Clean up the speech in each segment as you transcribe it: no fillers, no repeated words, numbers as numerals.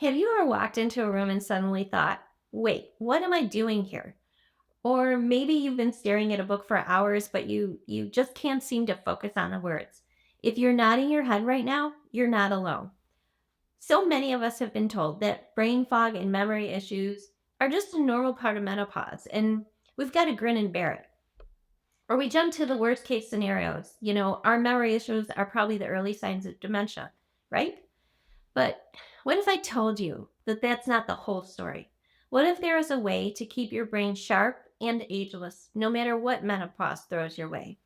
Have you ever walked into a room and suddenly thought, wait, what am I doing here? Or maybe you've been staring at a book for hours, but you just can't seem to focus on the words. If you're nodding your head right now, you're not alone. So many of us have been told that brain fog and memory issues are just a normal part of menopause, and we've got to grin and bear it. Or we jump to the worst case scenarios. Our memory issues are probably the early signs of dementia, right? But what if I told you that that's not the whole story? What if there is a way to keep your brain sharp and ageless, no matter what menopause throws your way?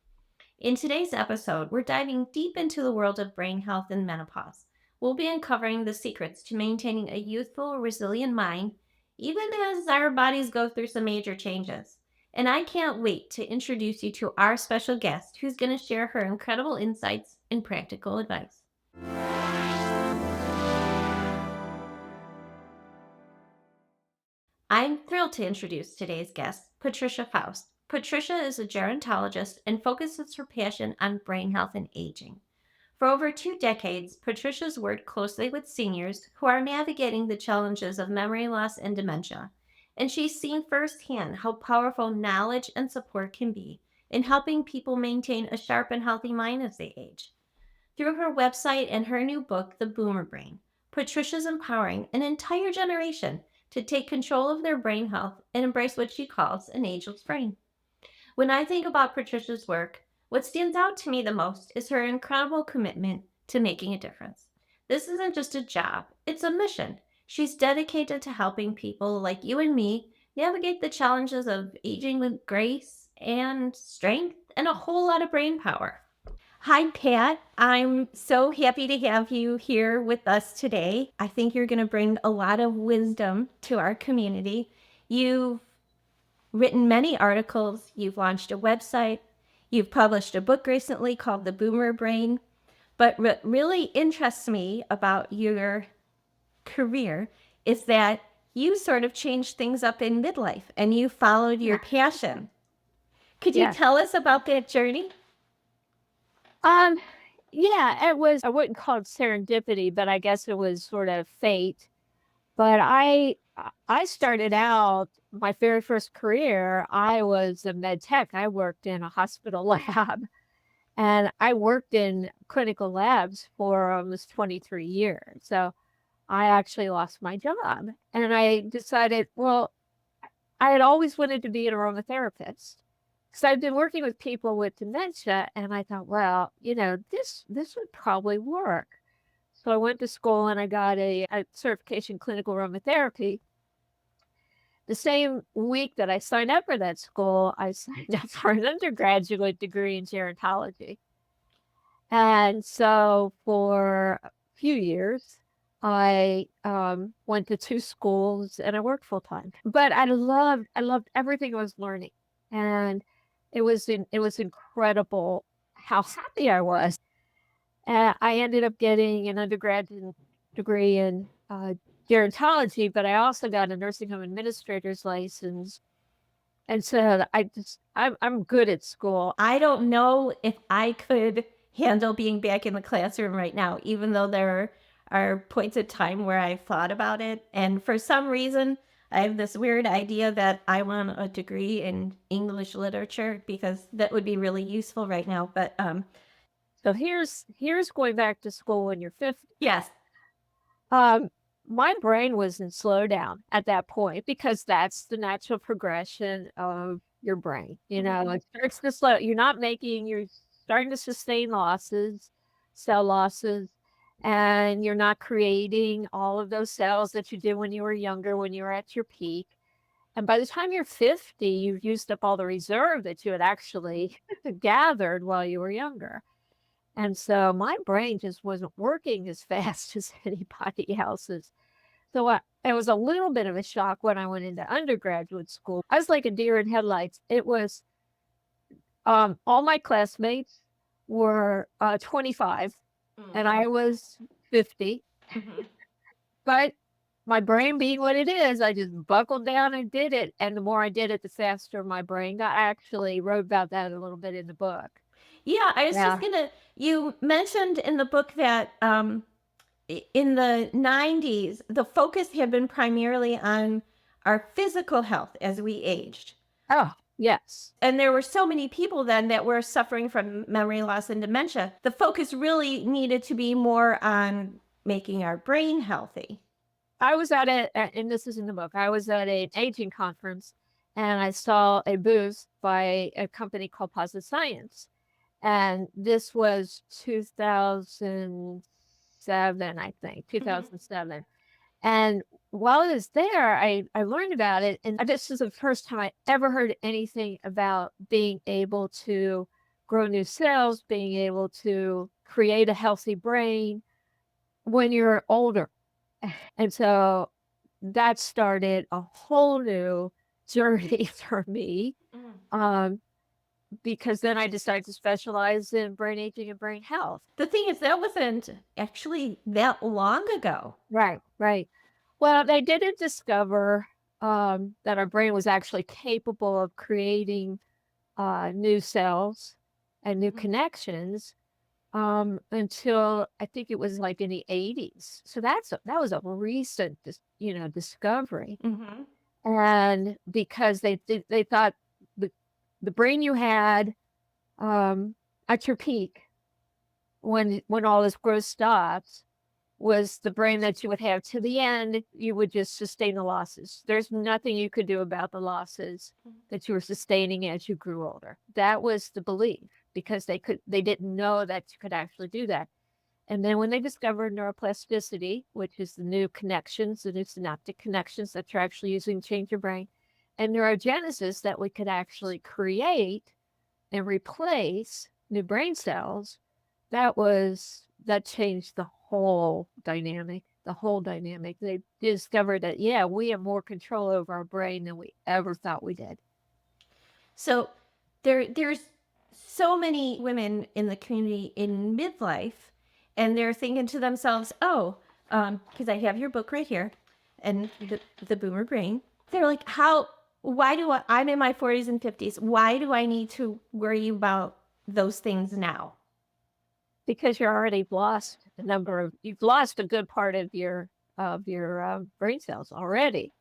In today's episode, we're diving deep into the world of brain health and menopause. We'll be uncovering the secrets to maintaining a youthful, resilient mind, even as our bodies go through some major changes. And I can't wait to introduce you to our special guest who's going to share her incredible insights and practical advice. I'm thrilled to introduce today's guest, Patricia Faust. Patricia is a gerontologist and focuses her passion on brain health and aging. For over 2 decades, Patricia's worked closely with seniors who are navigating the challenges of memory loss and dementia, and she's seen firsthand how powerful knowledge and support can be in helping people maintain a sharp and healthy mind as they age. Through her website and her new book, The Boomer Brain, Patricia's empowering an entire generation to take control of their brain health and embrace what she calls an ageless brain. When I think about Patricia's work, what stands out to me the most is her incredible commitment to making a difference. This isn't just a job, it's a mission. She's dedicated to helping people like you and me navigate the challenges of aging with grace and strength and a whole lot of brain power. Hi, Pat. I'm so happy to have you here with us today. I think you're going to bring a lot of wisdom to our community. You've written many articles, you've launched a website, you've published a book recently called The Boomer Brain. But what really interests me about your career is that you sort of changed things up in midlife and you followed your Yeah, passion. Could you yeah. tell us about that journey? Um, yeah, it was I wouldn't call it serendipity, but I guess it was sort of fate. But I started out my very first career, I was a med tech. I worked in a hospital lab and I worked in clinical labs for almost 23 years. So I actually lost my job and I decided, well, I had always wanted to be an aromatherapist. So I've been working with people with dementia, and I thought, well, this would probably work. So I went to school and I got a certification in clinical aromatherapy. The same week that I signed up for that school, I signed up for an undergraduate degree in gerontology. And so for a few years, I went to two schools and I worked full time. But I loved everything I was learning, and it was incredible how happy I was. And I ended up getting an undergraduate degree in gerontology, but I also got a nursing home administrator's license. And so I'm good at school. I don't know if I could handle being back in the classroom right now, even though there are points of time where I've thought about it. And for some reason, I have this weird idea that I want a degree in English literature because that would be really useful right now. But So here's going back to school when you're 50. yes, Um, my brain was in slowdown at that point because that's the natural progression of your brain. It starts to slow. You're starting to sustain losses, cell losses, and you're not creating all of those cells that you did when you were younger, when you were at your peak. And by the time you're 50, you've used up all the reserve that you had actually gathered while you were younger. And so my brain just wasn't working as fast as anybody else's. So it was a little bit of a shock when I went into undergraduate school. I was like a deer in headlights. It was all my classmates were 25 and I was 50. But my brain being what it is, I just buckled down and did it. And the more I did it, the faster my brain got. I actually wrote about that a little bit in the book. yeah, I was just Yeah. gonna. You mentioned in the book that in the 90s, the focus had been primarily on our physical health as we aged. Oh, yes. And there were so many people then that were suffering from memory loss and dementia. The focus really needed to be more on making our brain healthy. I was at and this is in the book, I was at an aging conference and I saw a booth by a company called Positive Science. And this was 2007, I think, Mhm. 2007. And while I was there, I learned about it. And this is the first time I ever heard anything about being able to grow new cells, being able to create a healthy brain when you're older. And so that started a whole new journey for me. Mm. Um, because then I decided to specialize in brain aging and brain health. The thing is, that wasn't actually that long ago. Right, right. Well, they didn't discover that our brain was actually capable of creating new cells and new Mhm. connections until I think it was like in the 80s. So that was a recent, discovery. Mhm. And because they thought the the brain you had at your peak when all this growth stops was the brain that you would have to the end, you would just sustain the losses. There's nothing you could do about the losses that you were sustaining as you grew older. That was the belief because they didn't know that you could actually do that. And then when they discovered neuroplasticity, which is the new connections, the new synaptic connections that you're actually using to change your brain, and neurogenesis that we could actually create and replace new brain cells, that changed the whole dynamic. The whole dynamic. They discovered that, yeah, we have more control over our brain than we ever thought we did. So there's so many women in the community in midlife, and they're thinking to themselves, "Oh, because I have your book right here, and the Boomer Brain." They're like, "How? Why do I'm in my 40s and 50s? Why do I need to worry about those things now?" Because you've lost a good part of your brain cells already.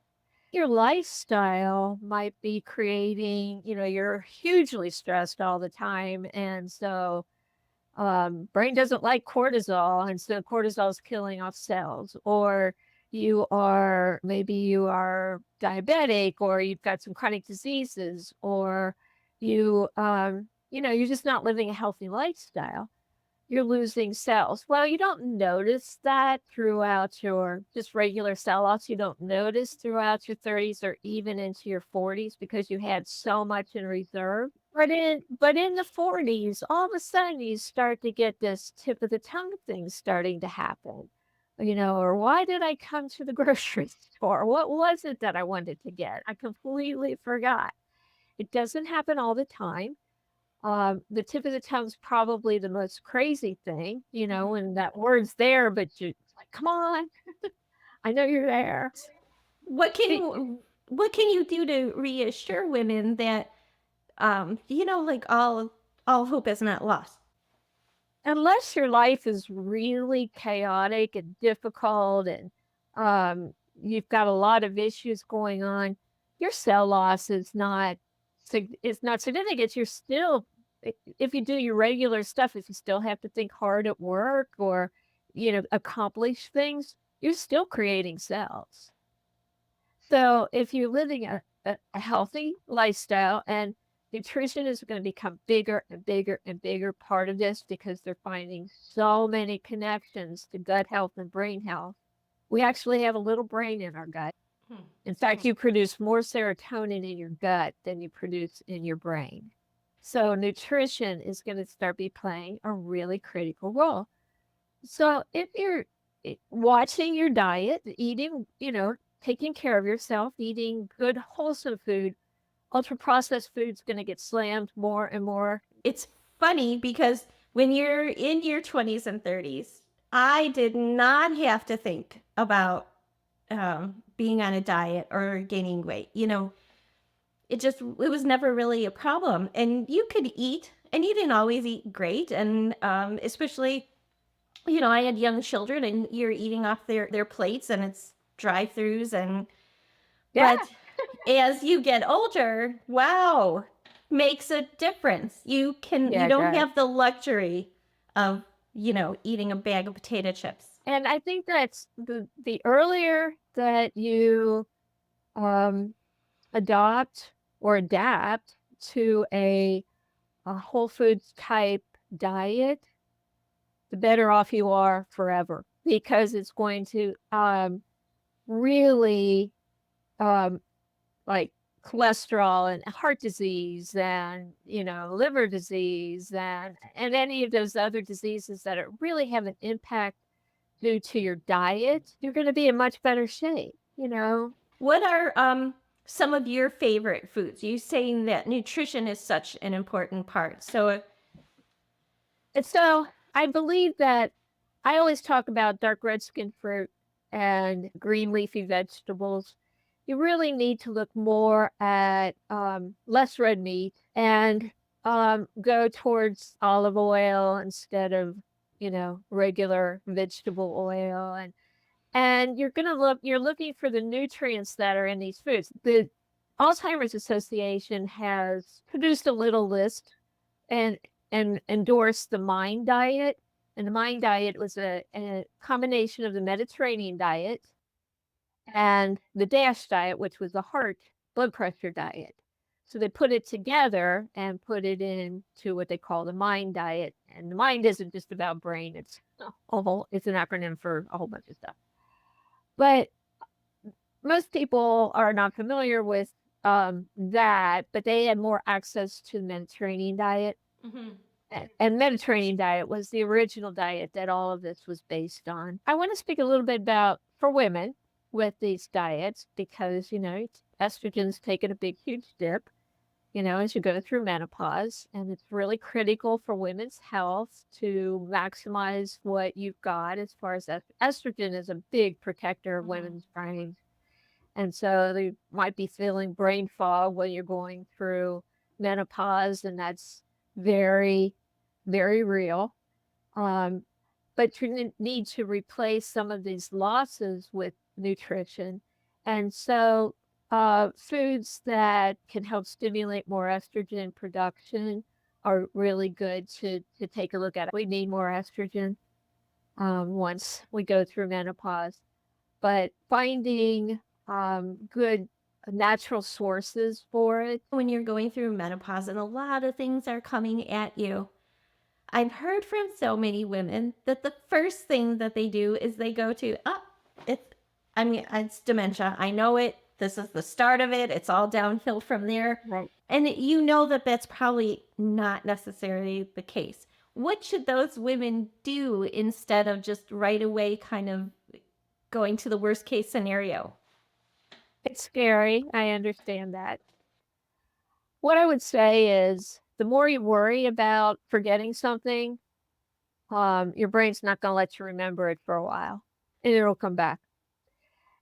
Your lifestyle might be creating, you're hugely stressed all the time. And so brain doesn't like cortisol, and so cortisol is killing off cells. Or maybe you are diabetic, or you've got some chronic diseases, or you're just not living a healthy lifestyle. You're losing cells. Well, you don't notice that throughout your just regular cell loss. You don't notice throughout your 30s or even into your 40s because you had so much in reserve. But in the 40s, all of a sudden you start to get this tip of the tongue thing starting to happen. Or why did I come to the grocery store? What was it that I wanted to get? I completely forgot. It doesn't happen all the time. The tip of the tongue is probably the most crazy thing, Mhm. and that word's there, but it's like, come on, I know you're there. What It, can you do to reassure women that like all hope is not lost? unless your life is really chaotic and difficult and you've got a lot of issues going on, your cell loss is not significant. You're still, if you do your regular stuff, if you still have to think hard at work or accomplish things, you're still creating cells. So if you're living a healthy lifestyle, and nutrition is going to become bigger and bigger and bigger part of this because they're finding so many connections to gut health and brain health. We actually have a little brain in our gut. Hmm. In fact, you produce more serotonin in your gut than you produce in your brain. So nutrition is going to start be playing a really critical role. So if you're watching your diet, eating, taking care of yourself, eating good, wholesome food, ultra processed food's going to get slammed more and more. It's funny because when you're in your 20s and 30s, I did not have to think about being on a diet or gaining weight. It was never really a problem. And you could eat, and you didn't always eat great. And especially I had young children and you're eating off their plates and it's drive-throughs and Yeah, but as you get older, wow, makes a difference. You yeah, it don't does. have the luxury of, eating a bag of potato chips. And I think that's the earlier that you um, adopt or adapt to a whole foods type diet, the better off you are forever because it's going to really um, like cholesterol and heart disease and liver disease and any of those other diseases that are really have an impact due to your diet, you're going to be in much better shape. What are some of your favorite foods? You saying that nutrition is such an important part. So, And so I believe that I always talk about dark red skin fruit and green leafy vegetables. You really need to look more at less red meat and go towards olive oil instead of, regular vegetable oil. And you're looking for the nutrients that are in these foods. The Alzheimer's Association has produced a little list and endorsed the MIND diet. And the MIND diet was a combination of the Mediterranean diet and the DASH diet, which was the heart blood pressure diet. So they put it together and put it into what they call the MIND diet. And the mind isn't just about brain; it's an acronym for a whole bunch of stuff. But most people are not familiar with that, but they had more access to the Mediterranean diet. mhm. And Mediterranean diet was the original diet that all of this was based on. I want to speak a little bit about for women with these diets because, estrogen's taken a big, huge dip, as you go through menopause. And it's really critical for women's health to maximize what you've got as far as estrogen is a big protector of Mhm. women's brains. And so they might be feeling brain fog when you're going through menopause, and that's very, very real. Um, but you need to replace some of these losses with nutrition. And so foods that can help stimulate more estrogen production are really good to take a look at. We need more estrogen once we go through menopause, but finding good natural sources for it. When you're going through menopause and a lot of things are coming at you, I've heard from so many women that the first thing that they do is they go to, oh, it's, it's dementia. I know it. This is the start of it. It's all downhill from there. Right. And you know that that's probably not necessarily the case. What should those women do instead of just right away kind of going to the worst case scenario? It's scary. I understand that. What I would say is the more you worry about forgetting something, your brain's not going to let you remember it for a while and it'll come back.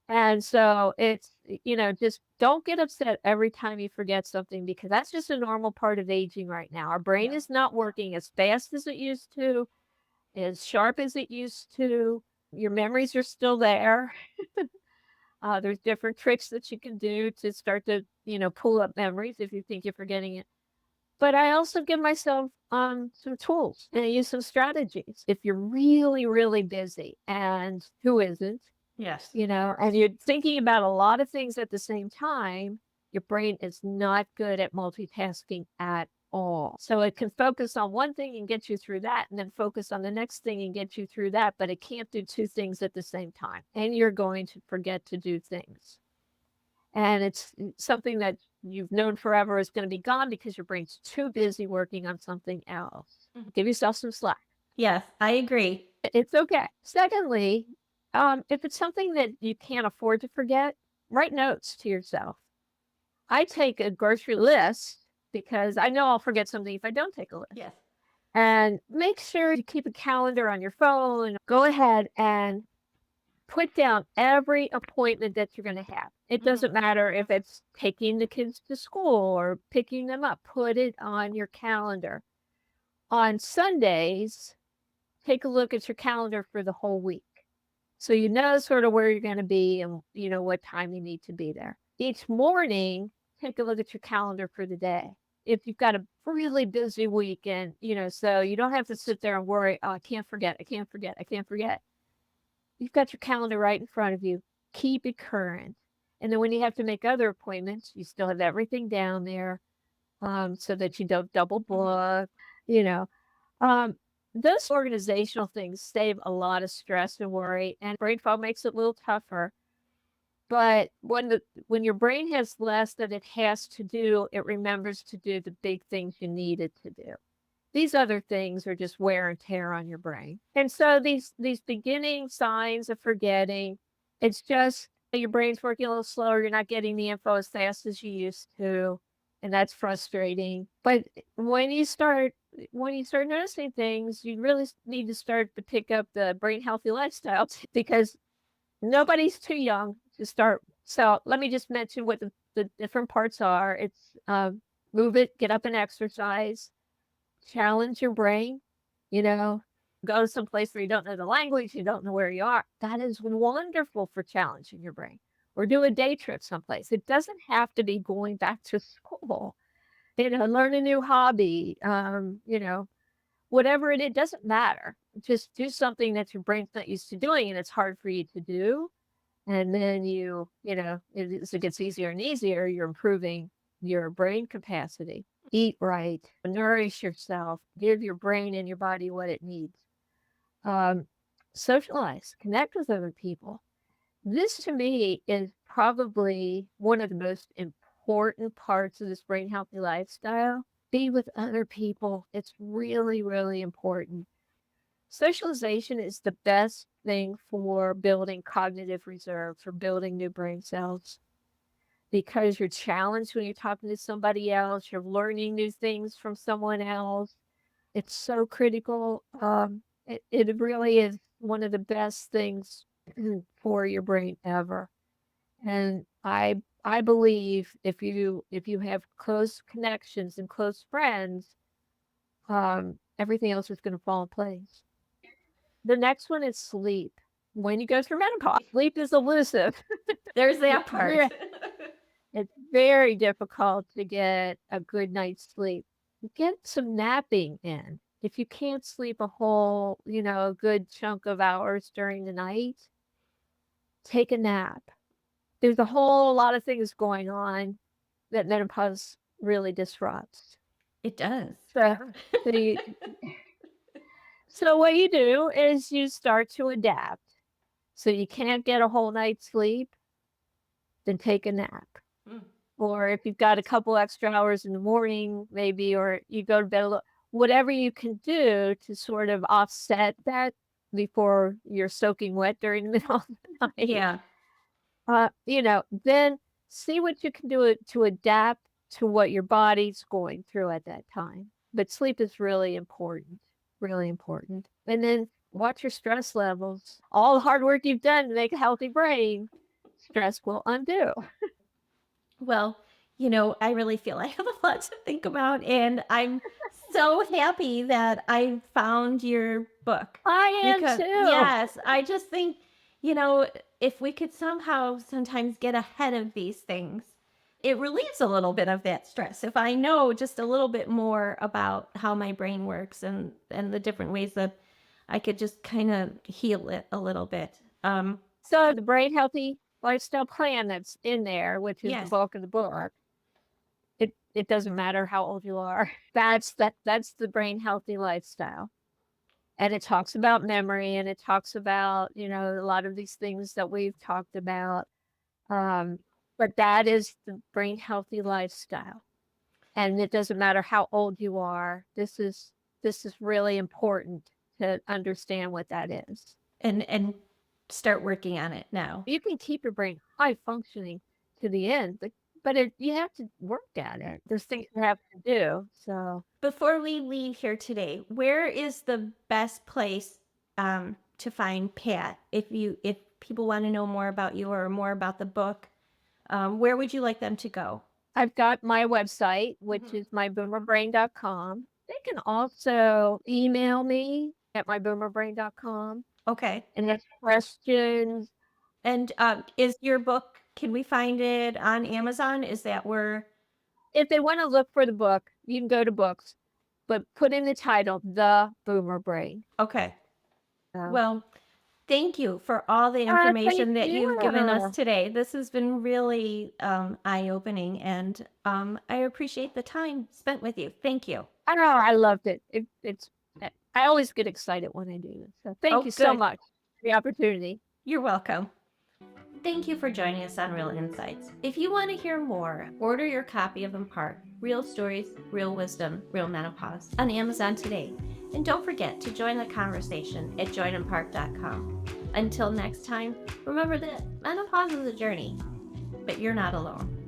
And so just don't get upset every time you forget something because that's just a normal part of aging right now. Our brain Yeah. is not working as fast as it used to, as sharp as it used to. Your memories are still there. There's different tricks that you can do to start to, pull up memories if you think you're forgetting it. But I also give myself some tools and I use some strategies. If you're really, really busy, and who isn't, Yes. and you're thinking about a lot of things at the same time, your brain is not good at multitasking at all. So it can focus on one thing and get you through that, and then focus on the next thing and get you through that, but it can't do two things at the same time. And you're going to forget to do things. And it's something that you've known forever is going to be gone because your brain's too busy working on something else. Mhm. Give yourself some slack. Yes, I agree. It's okay. Secondly, if it's something that you can't afford to forget, write notes to yourself. I take a grocery list because I know I'll forget something if I don't take a list. Yes. And make sure you keep a calendar on your phone. Go ahead and put down every appointment that you're going to have. It Mhm. doesn't matter if it's taking the kids to school or picking them up. Put it on your calendar. On Sundays, take a look at your calendar for the whole week. So you know sort of where you're going to be and you know what time you need to be there. Each morning, take a look at your calendar for the day. If you've got a really busy week and, so you don't have to sit there and worry, oh, I can't forget, I can't forget, I can't forget. You've got your calendar right in front of you. Keep it current. And then when you have to make other appointments, you still have everything down there, so that you don't double book, you know. Um, those organizational things save a lot of stress and worry, and brain fog makes it a little tougher. But when your brain has less that it has to do, it remembers to do the big things you need it to do. These other things are just wear and tear on your brain. And so these beginning signs of forgetting, it's just your brain's working a little slower, you're not getting the info as fast as you used to, and that's frustrating. But when you start noticing things, you really need to start to pick up the brain healthy lifestyle because nobody's too young to start. So let me just mention what the different parts are. It's move it, get up and exercise, challenge your brain, you know, go to some place where you don't know the language, you don't know where you are. That is wonderful for challenging your brain. Or do a day trip someplace. It doesn't have to be going back to school. Learn a new hobby. Whatever it doesn't matter. Just do something that your brain's not used to doing and it's hard for you to do. And then as it gets easier and easier, you're improving your brain capacity. Eat right, nourish yourself, give your brain and your body what it needs. Socialize, connect with other people. This to me is probably one of the most important parts of this brain healthy lifestyle. Be with other people. It's really, really important. Socialization is the best thing for building cognitive reserve, for building new brain cells, because you're challenged when you're talking to somebody else, you're learning new things from someone else. It's so critical. It really is one of the best things for your brain ever. And I believe if you have close connections and close friends, everything else is going to fall in place. The next one is sleep. When you go through menopause, sleep is elusive. There's that part. It's very difficult to get a good night's sleep. Get some napping in. If you can't sleep a whole, a good chunk of hours during the night, take a nap. There's a whole lot of things going on that menopause really disrupts. It does. So, so, you, so what you do is you start to adapt. So you can't get a whole night's sleep, then take a nap. Mm. Or if you've got a couple extra hours in the morning, maybe, or you go to bed a little, whatever you can do to sort of offset that before you're soaking wet during the middle of the night. Yeah. Then see what you can do to adapt to what your body's going through at that time. But sleep is really important, really important. And then watch your stress levels. All the hard work you've done to make a healthy brain, stress will undo. Well, I really feel I have a lot to think about, and I'm so happy that I found your book. I am Because, too. yes, I just think, you know, if we could somehow sometimes get ahead of these things, it relieves a little bit of that stress. If I know just a little bit more about how my brain works and the different ways that I could just kind of heal it a little bit. So the brain healthy lifestyle plan that's in there, which is the Yes. bulk of the book, it doesn't matter how old you are. That's the brain healthy lifestyle. And it talks about memory and it talks about, a lot of these things that we've talked about. But that is the brain healthy lifestyle. And it doesn't matter how old you are. This is really important to understand what that is. And start working on it now. You can keep your brain high functioning to the end, but you have to work at it. There's things you have to do. So Before we leave here today, where is the best place to find Pat? If people want to know more about you or more about the book, where would you like them to go? I've got my website, which is myboomerbrain.com. They can also email me at myboomerbrain.com. Okay. And that's questions. And is your book, can we find it on Amazon? Is that where? If they want to look for the book, you can go to books, but put in the title, The Boomer Brain. Okay. So, Well, thank you for all the information thank that you've given us you. today. This has been really eye-opening, and I appreciate the time spent with you. Thank you. I know, I loved it. I always get excited when I do this. So thank Oh, you so good. much for the opportunity. You're welcome. Thank you for joining us on Real Insights. If you want to hear more, order your copy of Impart, Real Stories, Real Wisdom, Real Menopause on Amazon today. And don't forget to join the conversation at joinimpart.com. Until next time, remember that menopause is a journey, but you're not alone.